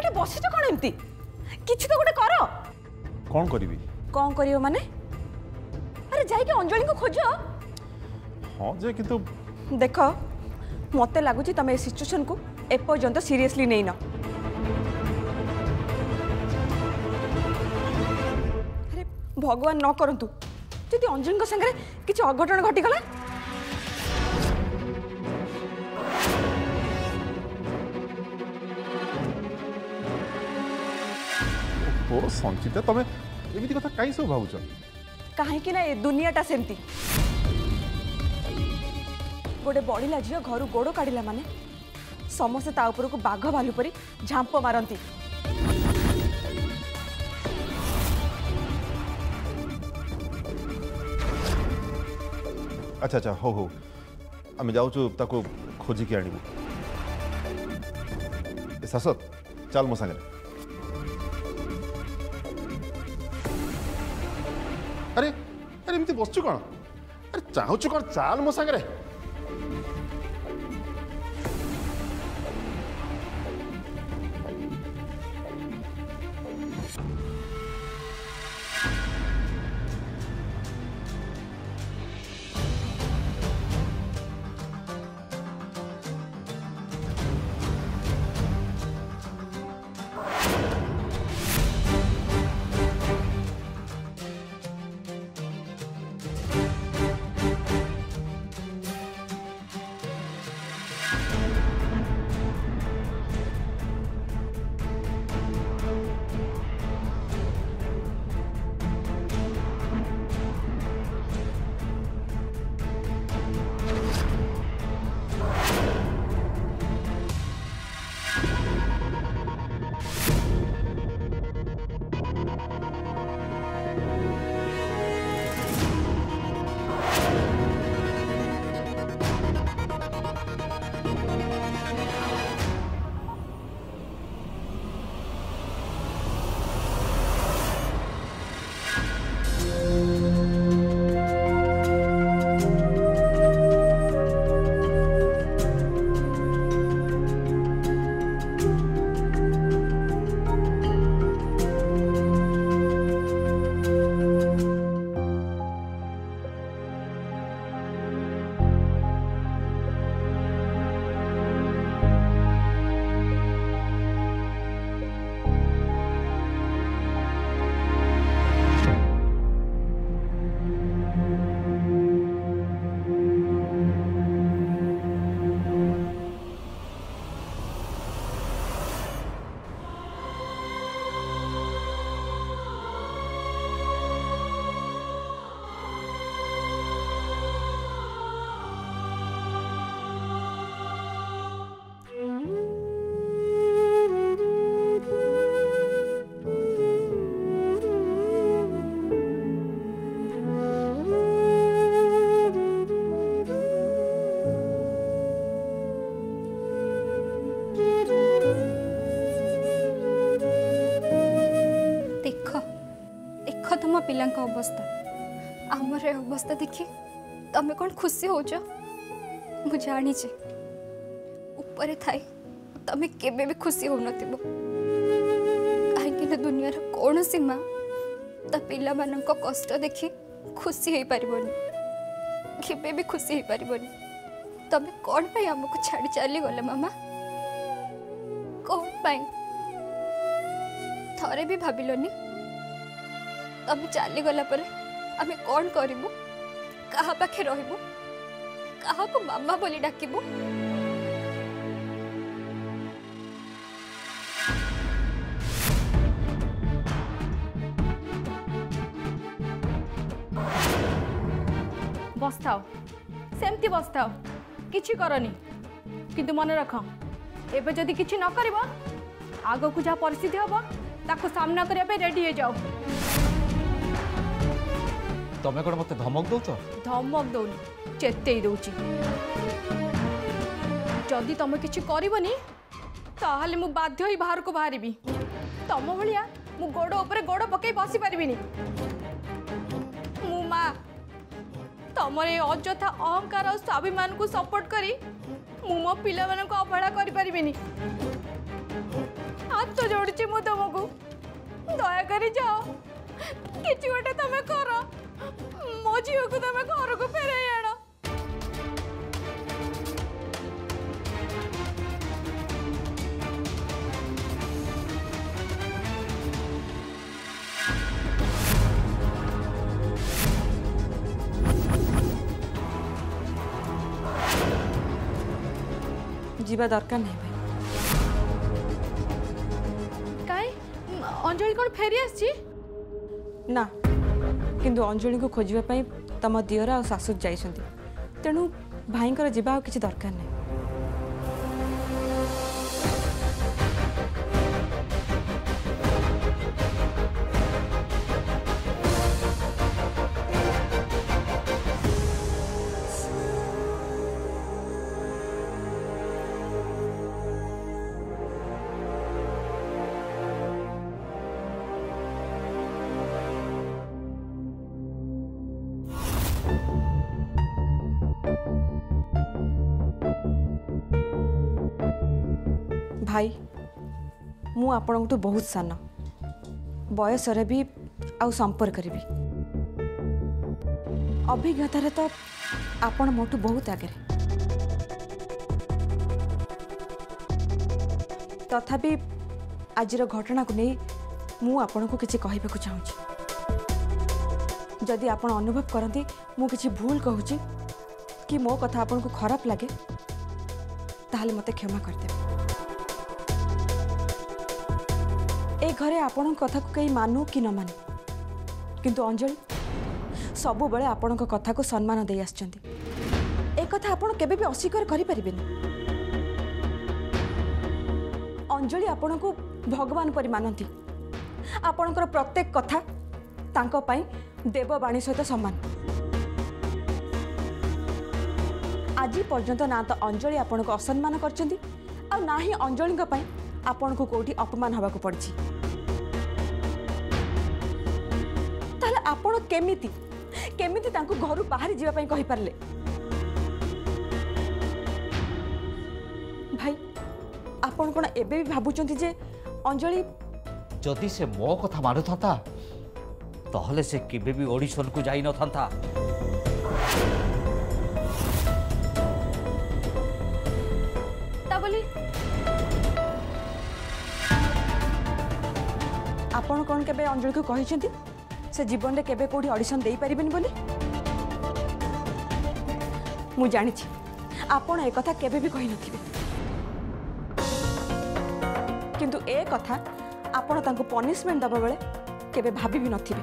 ये बसिच कौन एमती किछि तो गोटे कर कौन करिवि कौन करियो माने अरे जाई के अंजलि को खोज हाँ जे किंतु देख मते लागुची तमे सिचुएशन को एपर्यंत सीरियसली नहीं ना अरे भगवान न करंतु जदि अंजलि को संगे किछि अघटन घटी गला ओ संचिता तमे एमिति कथा काई सब भाबुछ कहीं कि ना ए दुनियाटा सेमती गोटे बड़िला झील घर गोड़ काढ़ला माने समस्ते ता ऊपर को बाघ भालू परी झांप मारती अच्छा अच्छा हो हो आम जाऊँ ताको खोजिकी आणबू शाश्वत चल मो सागर अरे अरे एमती बसचु कौन अरे चाहूँ कौन चाल मो सागर तुम पिला अवस्था आमर अवस्था देखी तमें कौन खुशी हो मु जानी ऊपर थाई तमें केबे भी खुशी हो कहीं दुनियार कौन सी माँ ता पिला मानक कष्ट देखी खुशी हो पारबनी केबे भी खुशी हो पारबनी तमें कौन पाई आमको छाड़ी चली गले मामा कौन पाई थरे भी भाविलनी तमें चली गला पर आमे कौन करिबु कहा पाखे रहिबु कहा को मामा बोली डाकिबु बसथाओ सेमती बसथाओ किछि करनी किंतु मन रख एबे जदि किछि न करिवो आगो को जा परिस्थिति हबो ताको सामना करिया पे रेडी हो जाओ तमें कौन मत धमक दौच धमक दौनी चेते दौची जदि तुम किछि करबनी ताहले मु बाध्य ही बाहर को बाहरबी तम भलिया मु गोड़ ऊपर गोड़ पकई बसी पारबिनी मु माँ तमर ये अजथा अहंकार और स्वाभिमान को सपोर्ट करी मु मो पिला मानन को अवहेला करि पारिबिनी हाथ जोड़ी मु तुमको दया करी जाओ किसी गोटे तुम कर मो झी को तुम घर को फेर आण। जीवा दरकार नहीं भाई। काई अंजलि कौन फेरी आसी ना किंतु अंजलि को खोजापी तुम दियर आ सासु जाइछन्ति तेणु भाईंकर जीवा किसी दरकार नहीं। भाई मु आपन बहुत सान बयस भी आउ संपर्क भी अभिज्ञतार तो आपण मोटू बहुत आगे तथापि आजिर घटना को नहीं मु आपन को किसी कहबा चाहूँगी जदि आपण अनुभव करती मु किसी भूल कहूँ कि मो कथा आपन को खराब लगे ताहले मते क्षमा करदे। ए घरे आपण कथा को कहीं मानू कि न मानू किंतु अंजलि सबु बेले आपण कथा को सम्मान दे आछंती ए कथा आपण केबे भी अस्वीकार करि परिबेनी। अंजलि आपण को भगवान परि मानती आपणकर प्रत्येक कथा तांको पई देववाणी सहित सम्मान। आज पर्यंत ना तो अंजलि आपण को असम्मान करछंती आ ना ही अंजलि का पई आपण को कोठी अपमान हवा को पड़छि। ताले आपण केमिति केमिति तांको घरु बाहर जीवा पई कहि परले भाई आपण कोन एबे भी भाबुचंती जे अंजलि जदि से मो कथा मानु था तहले से केबे भी ऑडिशन को जाई न था। बोली आपण कौन केबे अंजलि को कहिसेंती से जीवन रे केबे कोठी ऑडिशन देई परिबेनी बोली मु जानि छी आपण ए कथा केबे भी कहि नथिबे किंतु ए कथा आपण तांको पनिशमेंट दबा बेले केबे भाबी भी नथिबे।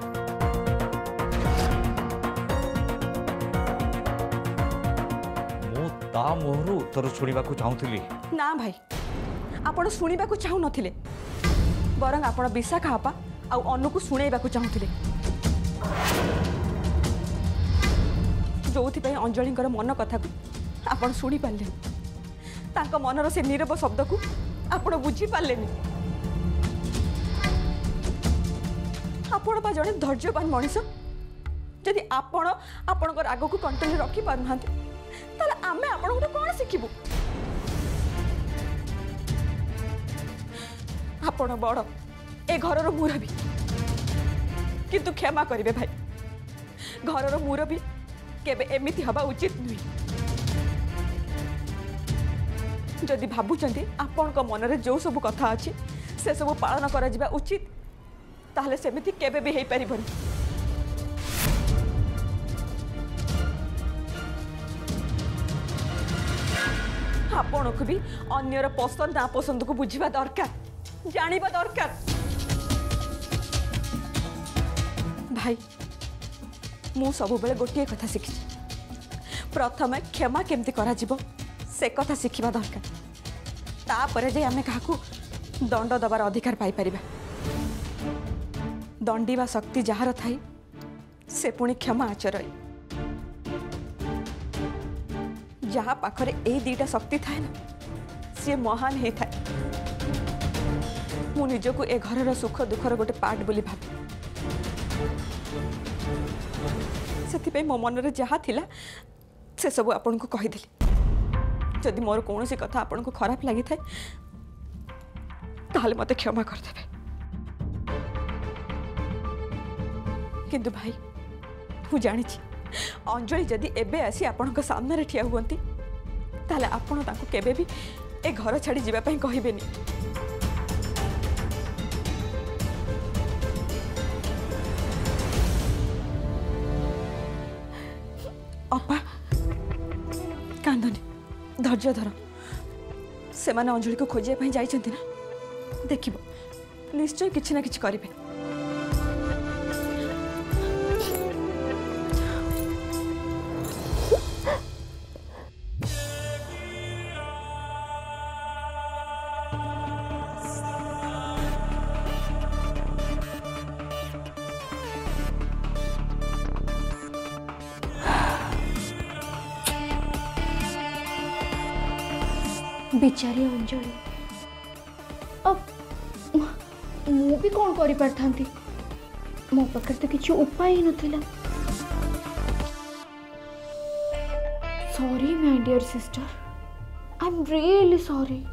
मु ता मोहरु उत्तर सुनिबा को चाहुथिली ना भाई आपण सुनिबा को चाहू नथिले बरंग आपण विशाखा आपा आउ अनु को सुनेबा को चाहुथिले जोथि पई अंजलिंकर मन कथा को आपण सुनी पारले तांको मनर से नीरव शब्द को आपण बुझी पारलेनी। आपण बा जने धैर्यवान मनीष जदि आपण आपणकर आगो को कंट्रोल रखी पारनांते ताले आमे आपण को कोन सिखिबु। आपण बड़ ए घरर मुरबी किंतु क्षमा करिवे भाई घरर मुरबी केबे एमिति हबा उचित नुई। जदि भाबुचंती आपण को मनरे जो सब कथा अछि से सब पालन करा जिबा उचित ताहले सेमिति केबे भी हेई परिबनी। आपण को भी अन्यर पसंद ना पसंद को बुझिबा दरकार जानिबा दरकार। भाई मु सब बेले गोटे कथा शिखी प्रथम क्षमा केमती करा जिवो से कथा शिखिबा दरकार तापरे जे आमे काहाकू दंड दबार अधिकार पाई परिबा। दंडीबा शक्ति जहार थाई से पुणी क्षमा आचर जहा पाखरे ए दीटा शक्ति थाए ना सी महान हे थाए। मु निजको ए घरर सुख दुखर गोटे पार्ट बोली भाबे से मो मन जहा थिला से सब आपन को कहीदेली। जदि मोर कौन सी कथा आपन को खराब लगी थाए ताहले मते क्षमा कर देबे। किंतु भाई मु जानी अंजलि जदि एबे आसी आपण सामने ठिया हुअंती ताहले आपण ताको केबे भी ए घर छाड़ी जीवा पई कहिबेनी। अपा कांदनी धैर्य धर से माने अंजलि को खोजिया पई जाइछंती ना देखिबो निश्चय किछि ना किछि करिवे। बिचारी अंजलि अब मु भी कौन करि पारथांती मो पाखे तो किसी उपाय ही नथिला। Sorry my dear sister I am really sorry.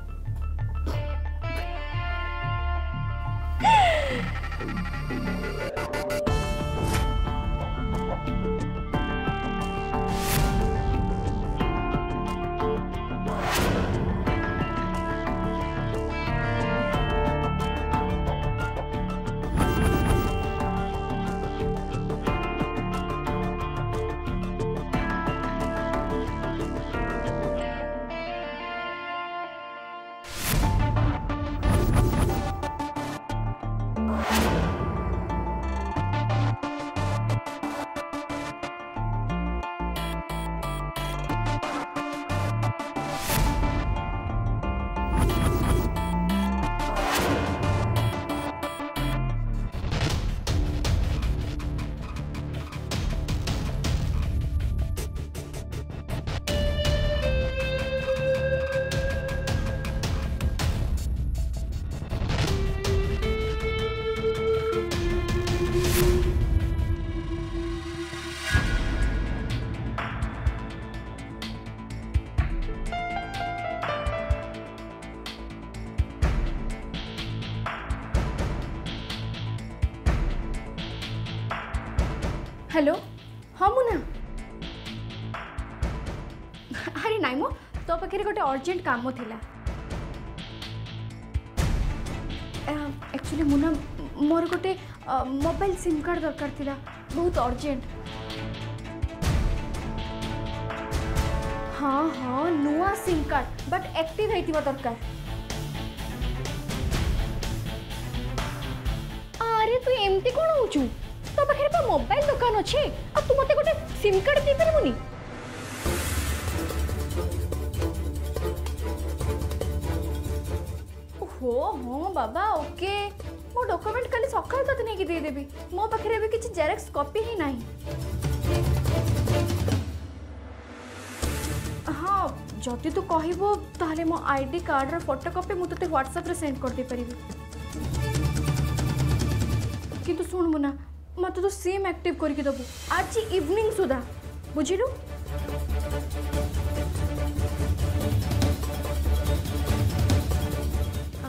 Hello हाँ मुना अरे नाई मो तो पाखे गोटे अर्जेंट काम थिला एक्चुअली मुना मोर गोटे मोबाइल सिम कार्ड दरकार थिला बहुत अर्जेंट। हाँ हाँ नुआ सिम कार्ड बट एक्टिव होइतिबा दरकार। अरे तू एमती कोन होचू तो पाखे तो मोबाइल दुकान अच्छे आ तू मते गोटे सिम कार्ड दे परमुनी। हो हो बाबा ओके मो डॉक्यूमेंट खाली सकाळ तक नहीं दे देबी मो पाखे भी किछि जेरॉक्स कॉपी ही नहीं। हाँ जदि तू कहबो ताले मो आईडी कार्ड रो फोटोकॉपी मु तते व्हाट्सएप रे सेंड कर दे परिबी। किंतु सुन मुना मत तो सिम एक्टिव करके दबु आज इवनिंग सुधा बुझिलु।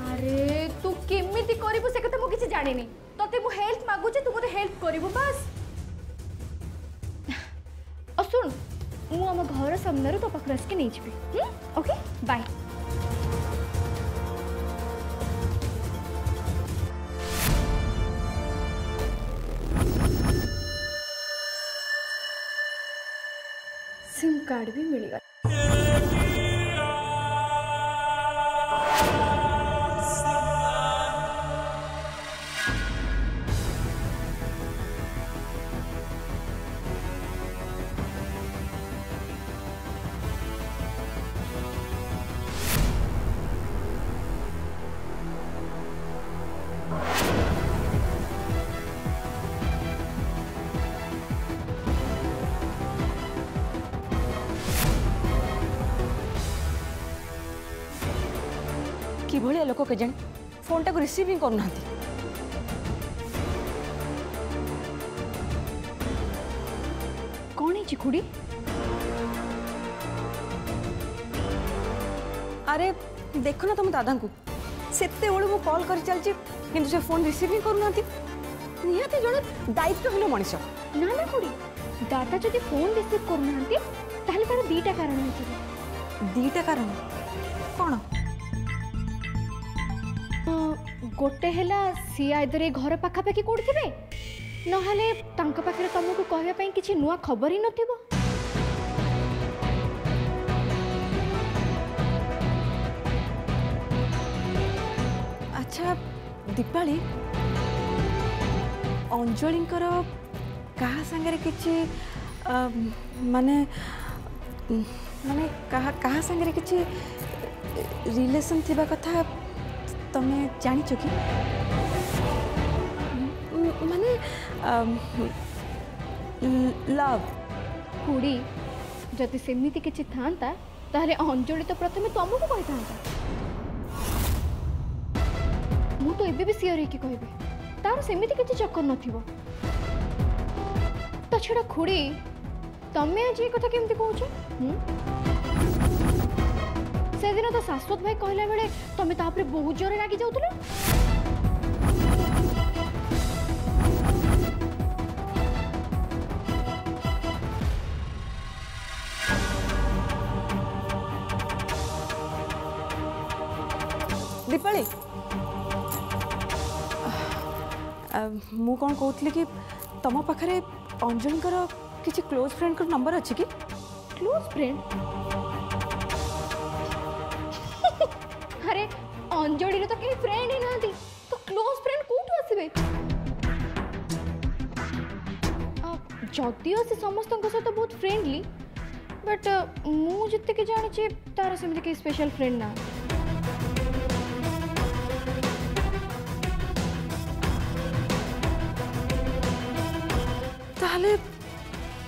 अरे तू केमिति करिबु से कथा मु किछि जानि नै तते मु हेल्प मागु जे तू मते हेल्प करिबु बस। और सुन मु हम घर सामने तो पकड़ के नहीं GB okay bye. Sim card भी मिल गया। कि भलिया लोक के जन फोन टाक रिसीव ही करना। कौन है खुड़ी? अरे देखो ना तुम दादा को सेते बेलू मु कॉल कर चलची किंतु से फोन रिसीव ही करू नाती निहाती जड़े दायित्वहीन मनीष ना ना खुड़ी दादा जदि फोन रिसीव करूना ताहले तार दीटा कारण होइछ दीटा कारण कौन गोटे हैला सी आइदर ए घर पाखापाखि कोड थिबे नहले तांका पाखरे तुमको कहया पई किछि नुआ खबर ही नथिबो अच्छा दीपाली अंजलिंकर कहा संगे किछि माने माने कहा संगे किछि रिलेशन थिबा कथा तमे जानिछ कि माने लव खुड़ी जदि सेमिति किछि थांता ताहले अंजलि तो प्रथमे तुमको कहि थांता मु तो एबे भी सियर कि कहबे तार सेमिति किछि चक्कर नथिबो ता छडा खुड़ी तमे आज ये कथा केमति कहउछ से दिन तो शाश्वत भाई कहला बेले तमे तापरे बहुत जोरे रागी जाउतलो दीपाली मु कौन कहती कि तुम पाखे अंजलिंकर किसी क्लोज फ्रेंड नंबर अच्छी कि क्लोज फ्रेंड अरे अंजलि तो कहीं फ्रेंड ही ना तो क्लोज फ्रेंड कोठू आसबे जदियो से समस्त सहित बहुत फ्रेंडली बट मु जिते के जानी तार सेमती के स्पेशल फ्रेंड ना ताहले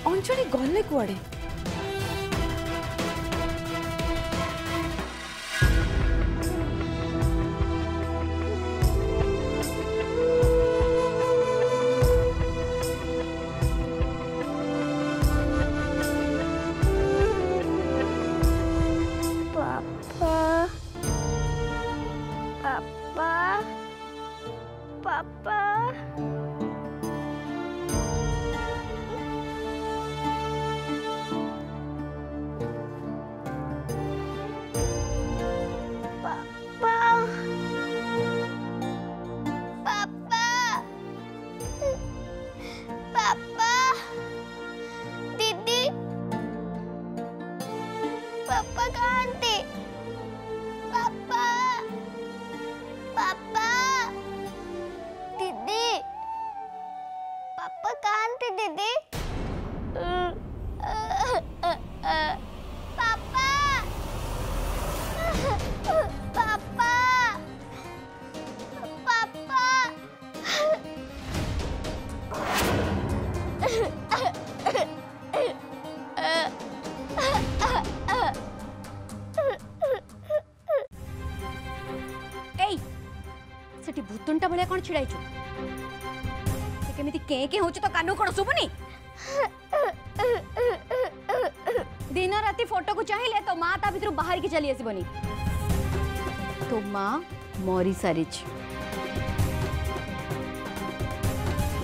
अंजलि गले कुआड़े भूतुंटा भाया कौन छिड़ाई केमी के के हो तो कानू कौन शुभुनी दिन राति फोटो को चाहिए तो माँ ता भीतर बाहर की चली आसबनी तो माँ मरी सारी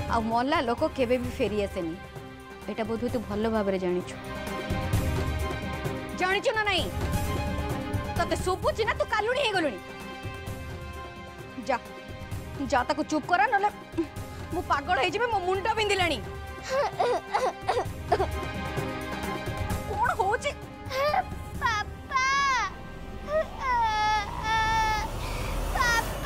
आ मरला लोक केबे भी फेरी आसेनी एटा बोध तू भल भाव जानिछु ना नहीं तते शुभुची ना तू कालुणी हो गलुणी जा जा ताको चुप करा नले मु पागल हो जिबे मो मुंडा बिंदिलानी कोन होची पापा पापा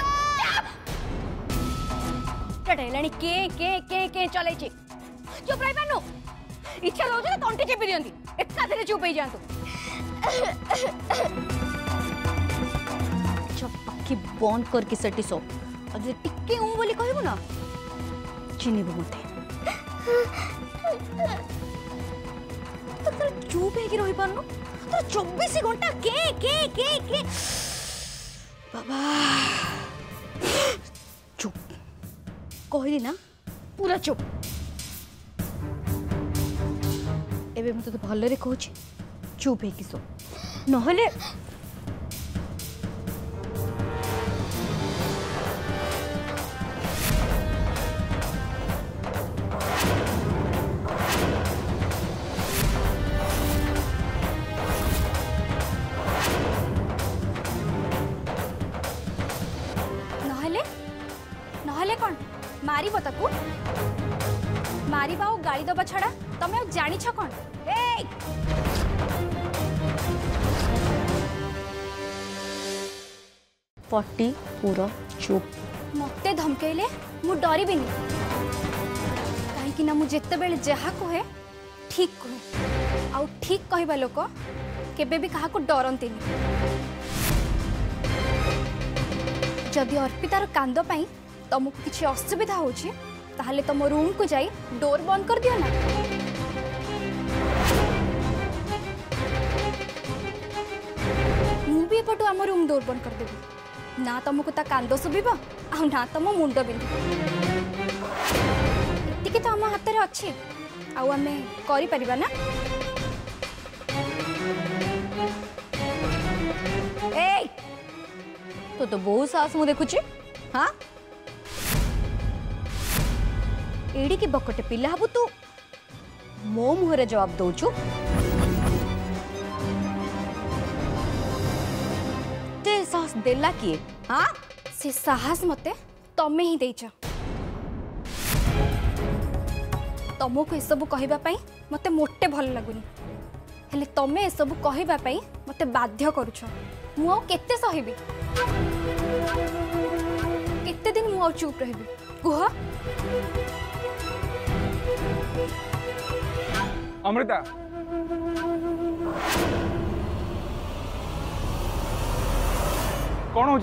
टटेलानी के चले छी चुप रही पानु इच्छा हो जे तंटी चेपी दियंती एका धरे चुप हो जांतु चुप आखि बंद करके सेटी सो और जे टिके ऊ बोली कहबो ना चिन्हबो मते तो तर चुप है कि रही पारनो तो 24 घंटा के बाबा चुप कहली ना पूरा चुप एबे मते तो भल रे कहूची चुप है कि सो नहले मारिबो ताकू मारिबा और गाड़ी दबा छड़ा तमे जानी छ कोन ए पट्टी पूरा चुप मते धमकेले मु डरिबिनी काहे कि ना मु जेते बेले जहा कहे ठीक कहे आउ ठीक कहबा लोक केबे भी काहा को डरंतिनी जदि अर्पितार कांद पाई तुमको किसी असुविधा होची ताहले तुम रूम को जाई डोर बंद कर दियो ना मु भी पटो आम रूम डोर बंद कर देबी ना तुमको ता कांद सुबिबो आ ना तुम मुंड बिंदु एतिके तो आम हाथ रे अछि आउ आमे करि परिबा ना ए तो बहुत साहस मु देखुची हाँ एड़ी की बकटे पिला हबु तू मो मुहरे जवाब दउचु ते साहस देला किए हाँ से साहस मते तमे ही देइछ तुमको ए सब कहबा पई मते मोटे भल लागुनी हेले तमे ए सब कहबा पई मते बाध्य करूछ मु आ केते सहिबी केते दिन मु आ चुप रहबी कुह अमृता कौन हो